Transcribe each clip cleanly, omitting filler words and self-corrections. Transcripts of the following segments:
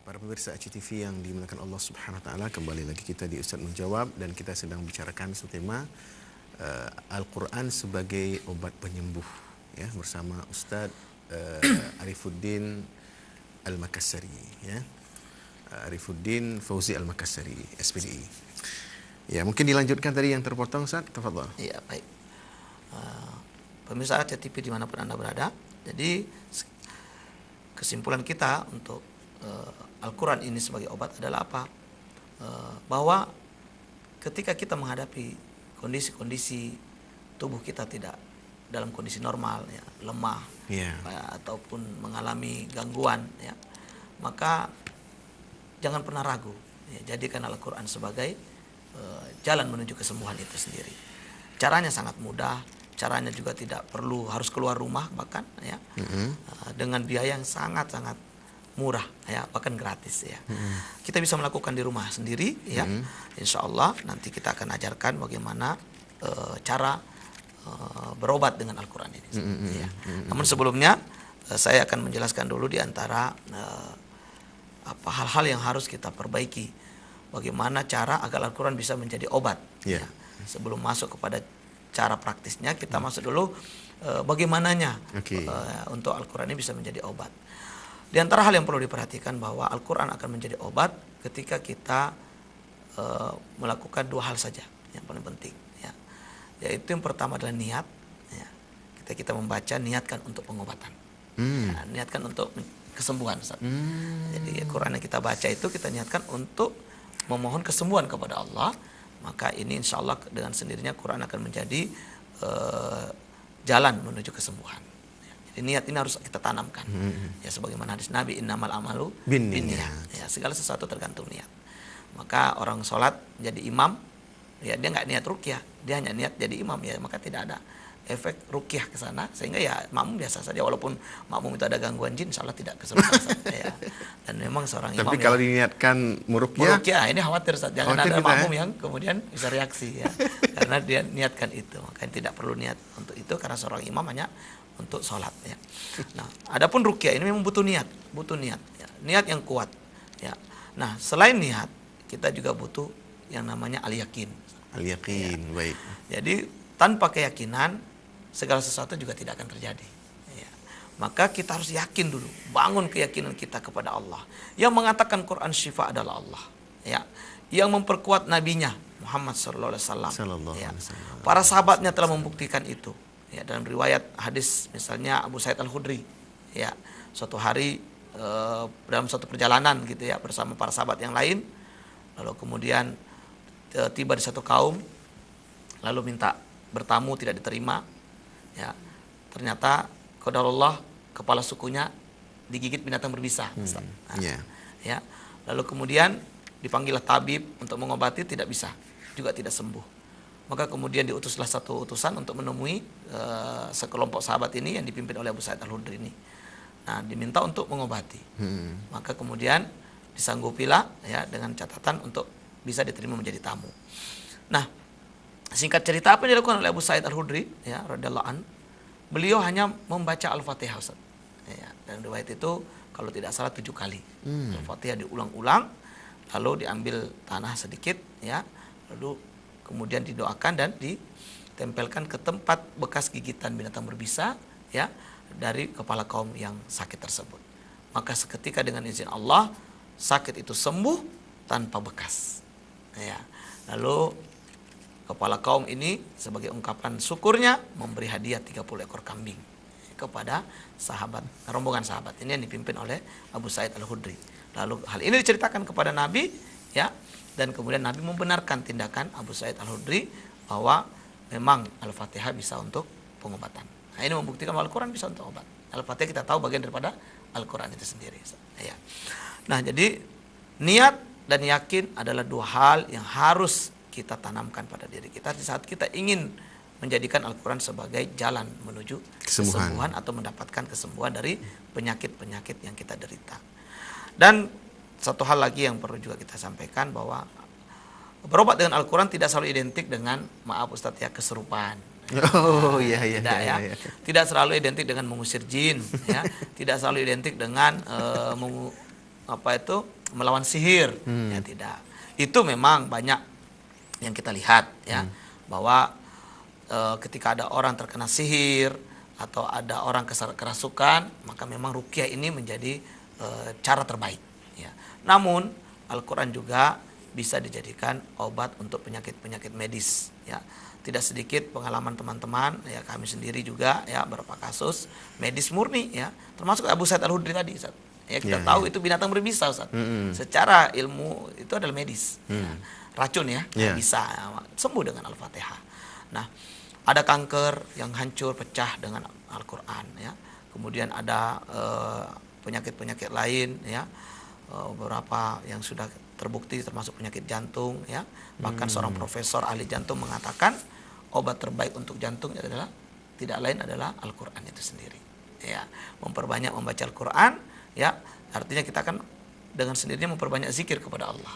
Para pemirsa ACTV yang dimuliakan Allah Subhanahu wa taala, kembali lagi kita di Ustaz Menjawab dan kita sedang bicarakan tema Al-Quran sebagai obat penyembuh ya, bersama Ustaz Arifuddin Al-Makassari ya. Arifuddin Fauzi Al-Makassari, SPDI. Ya, mungkin dilanjutkan tadi yang terpotong, Ustaz. Tafadhal. Iya, baik. Pemirsa ACTV dimanapun Anda berada, jadi kesimpulan kita untuk Al-Quran ini sebagai obat adalah apa? Bahwa ketika kita menghadapi kondisi-kondisi tubuh kita tidak dalam kondisi normal, ya, lemah, ataupun mengalami gangguan, ya, maka jangan pernah ragu. Ya, jadikan Al-Quran sebagai jalan menuju kesembuhan itu sendiri. Caranya sangat mudah, caranya juga tidak perlu harus keluar rumah bahkan, ya, dengan biaya yang sangat-sangat murah, ya, bahkan gratis, ya. Kita bisa melakukan di rumah sendiri, ya. Insya Allah nanti kita akan ajarkan bagaimana cara berobat dengan Al-Quran ini, ya. Namun sebelumnya saya akan menjelaskan dulu di antara apa hal-hal yang harus kita perbaiki, bagaimana cara agar Al-Quran bisa menjadi obat, ya. Sebelum masuk kepada cara praktisnya, kita masuk dulu bagaimananya untuk Al-Quran ini bisa menjadi obat. Di antara hal yang perlu diperhatikan bahwa Al-Quran akan menjadi obat ketika kita melakukan dua hal saja yang paling penting, ya. Yaitu yang pertama adalah niat, ya. Kita membaca, niatkan untuk pengobatan, ya, niatkan untuk kesembuhan, jadi Al-Quran yang kita baca itu kita niatkan untuk memohon kesembuhan kepada Allah, maka ini insya Allah dengan sendirinya Quran akan menjadi jalan menuju kesembuhan. Niat ini harus kita tanamkan, ya, sebagaimana hadis Nabi, innamal amalu binniyat, ya, segala sesuatu tergantung niat. Maka orang sholat jadi imam, ya, dia nggak niat ruqyah, dia hanya niat jadi imam, ya, maka tidak ada efek ruqyah ke sana, sehingga ya makmum biasa saja, walaupun makmum itu ada gangguan jin, insya Allah tidak kesulitan, ya. Dan memang seorang imam, tapi kalau diniatkan muruqyah, ini khawatir, jangan ada makmum yang kemudian bisa reaksi, ya, karena dia niatkan itu, makanya tidak perlu niat untuk itu, karena seorang imam hanya untuk sholat, ya. Nah, adapun ruqyah ini memang butuh niat, ya, niat yang kuat, ya. Nah, selain niat, kita juga butuh yang namanya al-yakin. Al-yakin, ya. Baik. Jadi tanpa keyakinan segala sesuatu juga tidak akan terjadi, ya. Maka kita harus yakin dulu, bangun keyakinan kita kepada Allah. Yang mengatakan Quran syifa adalah Allah, ya. Yang memperkuat nabinya Muhammad SAW, ya. Para sahabatnya telah membuktikan itu. Ya, dalam riwayat hadis misalnya Abu Sa'id Al-Khudri, ya, suatu hari dalam suatu perjalanan gitu, ya, bersama para sahabat yang lain, lalu kemudian tiba di satu kaum, lalu minta bertamu tidak diterima, ya, ternyata qadarullah kepala sukunya digigit binatang berbisa, ya, lalu kemudian dipanggillah tabib untuk mengobati, tidak bisa, juga tidak sembuh. Maka kemudian diutuslah satu utusan untuk menemui sekelompok sahabat ini yang dipimpin oleh Abu Sa'id Al-Khudri ini. Nah, diminta untuk mengobati. Maka kemudian disanggupilah, ya, dengan catatan untuk bisa diterima menjadi tamu. Nah, singkat cerita apa yang dilakukan oleh Abu Sa'id Al-Khudri, ya, radhiyallahu an, beliau hanya membaca Al-Fatihah, Ustaz. Ya, dan riwayat itu kalau tidak salah 7 kali. Al-Fatihah diulang-ulang, lalu diambil tanah sedikit, ya, lalu kemudian didoakan dan ditempelkan ke tempat bekas gigitan binatang berbisa, ya, dari kepala kaum yang sakit tersebut. Maka seketika dengan izin Allah sakit itu sembuh tanpa bekas, ya. Lalu kepala kaum ini sebagai ungkapan syukurnya memberi hadiah 30 ekor kambing kepada rombongan sahabat ini yang dipimpin oleh Abu Sa'id Al-Khudri. Lalu hal ini diceritakan kepada Nabi, ya. Dan kemudian Nabi membenarkan tindakan Abu Sa'id Al-Khudri bahwa memang Al-Fatihah bisa untuk pengobatan. Nah, ini membuktikan bahwa Al-Quran bisa untuk obat. Al-Fatihah kita tahu bagian daripada Al-Quran itu sendiri, ya. Nah, jadi niat dan yakin adalah dua hal yang harus kita tanamkan pada diri kita di saat kita ingin menjadikan Al-Quran sebagai jalan menuju kesembuhan atau mendapatkan kesembuhan dari penyakit-penyakit yang kita derita. Dan satu hal lagi yang perlu juga kita sampaikan, bahwa berobat dengan Al-Quran tidak selalu identik dengan, maaf Ustadz, ya, keserupaan. Oh, iya, iya, tidak, iya, ya. Tidak selalu identik dengan mengusir jin, ya. Tidak selalu identik dengan melawan sihir, ya tidak. Itu memang banyak yang kita lihat ya, bahwa ketika ada orang terkena sihir atau ada orang kerasukan, maka memang ruqyah ini menjadi cara terbaik ya. Namun Al-Qur'an juga bisa dijadikan obat untuk penyakit-penyakit medis ya. Tidak sedikit pengalaman teman-teman ya, kami sendiri juga ya, beberapa kasus medis murni ya, termasuk Abu Sa'id Al-Hudri tadi Ustaz. Ya, kita tahu itu binatang berbisa Ustaz. Secara ilmu itu adalah medis ya. Racun ya, bisa sembuh dengan Al-Fatihah. Nah, ada kanker yang hancur pecah dengan Al-Qur'an ya. Kemudian ada penyakit-penyakit lain ya, beberapa yang sudah terbukti termasuk penyakit jantung ya. Bahkan seorang profesor ahli jantung mengatakan obat terbaik untuk jantung adalah tidak lain adalah Al-Qur'an itu sendiri. Ya, memperbanyak membaca Al-Qur'an ya, artinya kita kan dengan sendirinya memperbanyak zikir kepada Allah.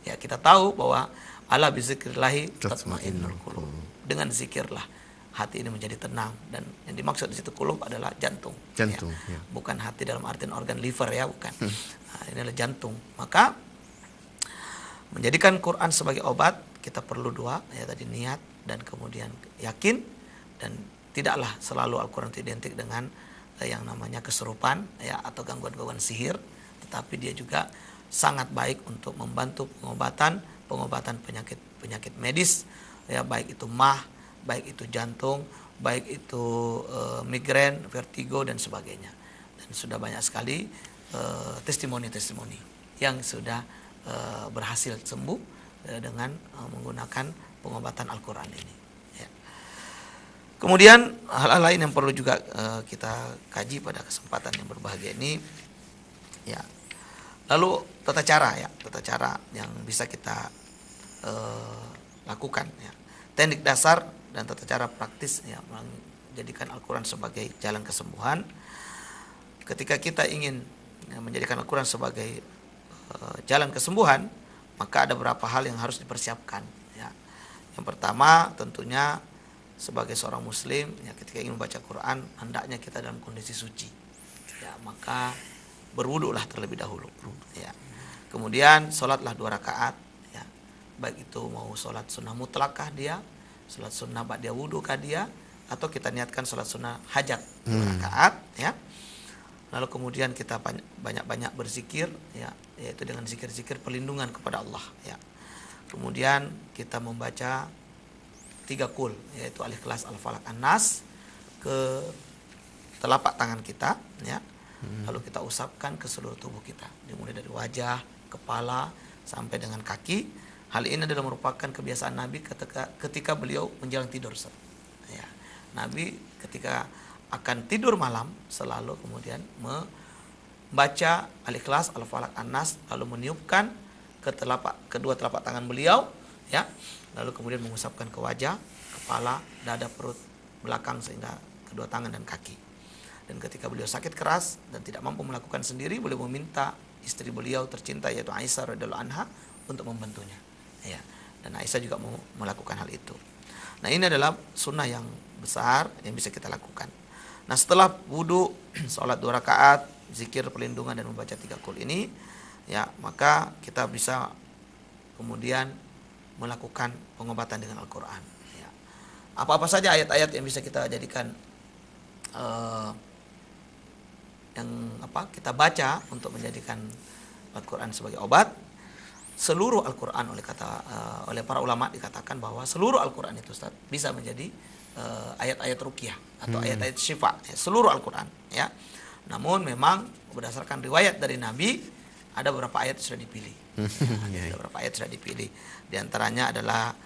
Ya, kita tahu bahwa ala bizikrillahi tatmainnul qulub. Dengan zikirlah hati ini menjadi tenang, dan yang dimaksud di situ qulub adalah jantung. Jantung, ya. Bukan hati dalam artian organ liver ya, bukan. Nah, ini adalah jantung. Maka menjadikan Quran sebagai obat, kita perlu dua ya, tadi niat dan kemudian yakin, dan tidaklah selalu Al-Quran identik dengan yang namanya kesurupan ya, atau gangguan-gangguan sihir, tetapi dia juga sangat baik untuk membantu pengobatan penyakit medis ya, baik itu mah, baik itu jantung, baik itu migrain, vertigo dan sebagainya. Dan sudah banyak sekali testimoni-testimoni yang sudah berhasil sembuh dengan menggunakan pengobatan Al-Quran ini ya. Kemudian hal-hal lain yang perlu juga kita kaji pada kesempatan yang berbahagia ini ya. Lalu tata cara yang bisa kita lakukan ya. Teknik dasar dan tata cara praktis ya, menjadikan Al-Quran sebagai jalan kesembuhan. Ketika kita ingin menjadikan Al-Quran sebagai jalan kesembuhan, maka ada beberapa hal yang harus dipersiapkan ya. Yang pertama tentunya sebagai seorang muslim ya, ketika ingin membaca Quran hendaknya kita dalam kondisi suci ya, maka berwudulah terlebih dahulu ya. Kemudian sholatlah 2 rakaat ya, baik itu mau sholat sunnah mutlakah dia, sholat sunnah ba'da wudu kah dia, atau kita niatkan sholat sunnah hajat 2 rakaat ya. Lalu kemudian kita banyak-banyak berzikir ya, yaitu dengan zikir-zikir perlindungan kepada Allah ya. Kemudian kita membaca 3 qul, yaitu Al-Ikhlas, Al-Falaq, An-Nas ke telapak tangan kita ya. Lalu kita usapkan ke seluruh tubuh kita, dimulai dari wajah, kepala sampai dengan kaki. Hal ini adalah merupakan kebiasaan Nabi ketika beliau menjelang tidur ya. Nabi ketika akan tidur malam selalu kemudian membaca Al-Ikhlas, Al-Falaq, An-Nas, lalu meniupkan ke kedua telapak tangan beliau ya, lalu kemudian mengusapkan ke wajah, kepala, dada, perut, belakang sehingga kedua tangan dan kaki. Dan ketika beliau sakit keras dan tidak mampu melakukan sendiri, beliau meminta istri beliau tercinta yaitu Aisyah radhiyallahu anha untuk membantunya ya. Dan Aisyah juga mau melakukan hal itu. Nah, ini adalah sunnah yang besar yang bisa kita lakukan. Nah, setelah wudu, sholat 2 rakaat, zikir perlindungan dan membaca 3 qul ini ya, maka kita bisa kemudian melakukan pengobatan dengan Al-Quran ya. Apa-apa saja ayat-ayat yang bisa kita jadikan kita baca untuk menjadikan Al-Quran sebagai obat. Seluruh Al-Quran oleh para ulama dikatakan bahwa seluruh Al-Quran itu Ustaz, bisa menjadi ayat-ayat ruqyah atau ayat-ayat syifa ya, seluruh Al-Quran ya. Namun memang berdasarkan riwayat dari Nabi ada beberapa ayat sudah dipilih ya, ada beberapa ayat sudah dipilih. Di antaranya adalah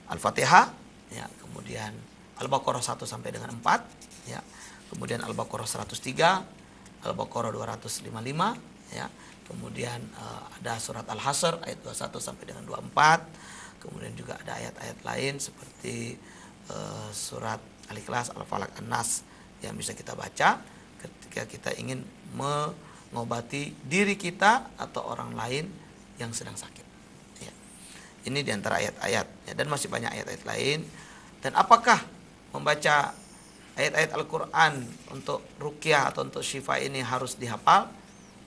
Al-Fatihah ya, kemudian Al-Baqarah 1 sampai dengan 4 ya, kemudian Al-Baqarah 103, Al-Baqarah 255 ya. Kemudian ada surat Al-Hasr ayat 21 sampai dengan 24. Kemudian juga ada ayat-ayat lain seperti surat Al-Ikhlas, Al-Falaq, An-Nas yang bisa kita baca ketika kita ingin mengobati diri kita atau orang lain yang sedang sakit ya. Ini diantara ayat-ayat ya, dan masih banyak ayat-ayat lain. Dan apakah membaca ayat-ayat Al-Quran untuk ruqyah atau untuk syifa ini harus dihafal?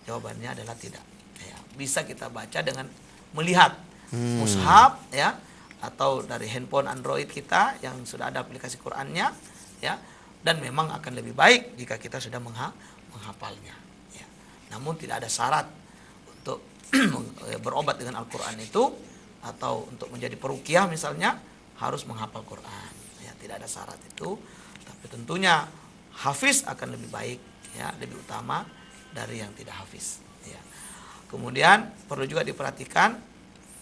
Jawabannya adalah tidak. Ya, bisa kita baca dengan melihat mushaf ya, atau dari handphone Android kita yang sudah ada aplikasi Qur'annya ya, dan memang akan lebih baik jika kita sudah menghafalnya ya. Namun tidak ada syarat untuk berobat dengan Al-Qur'an itu, atau untuk menjadi peruqyah misalnya harus menghafal Qur'an ya, tidak ada syarat itu. Tapi tentunya hafiz akan lebih baik ya, lebih utama dari yang tidak hafiz ya. Kemudian perlu juga diperhatikan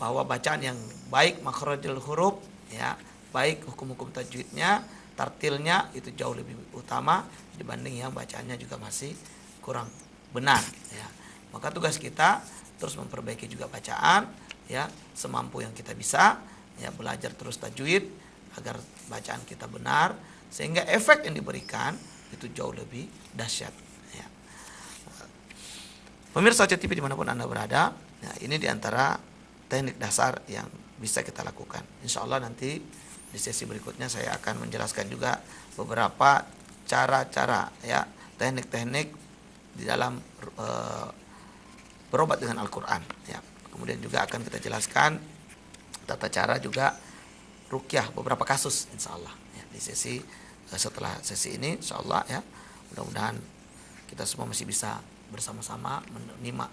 bahwa bacaan yang baik makhrajul huruf ya, baik hukum-hukum tajwidnya, tartilnya itu jauh lebih utama dibanding yang bacaannya juga masih kurang benar ya. Maka tugas kita terus memperbaiki juga bacaan ya, semampu yang kita bisa ya, belajar terus tajwid agar bacaan kita benar, sehingga efek yang diberikan itu jauh lebih dahsyat ya. Pemirsa CTV dimanapun Anda berada, ya, ini diantara teknik dasar yang bisa kita lakukan. Insya Allah nanti di sesi berikutnya saya akan menjelaskan juga beberapa cara-cara ya, teknik-teknik di dalam berobat dengan Al-Quran ya. Kemudian juga akan kita jelaskan tata cara juga ruqyah beberapa kasus insya Allah ya, di sesi setelah sesi ini insya Allah ya. Mudah-mudahan kita semua masih bisa bersama-sama menyimak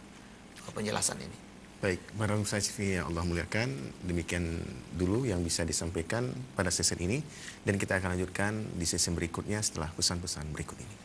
penjelasan ini. Baik, barang saja yang Allah muliakan, demikian dulu yang bisa disampaikan pada sesi ini, dan kita akan lanjutkan di sesi berikutnya setelah pesan-pesan berikut ini.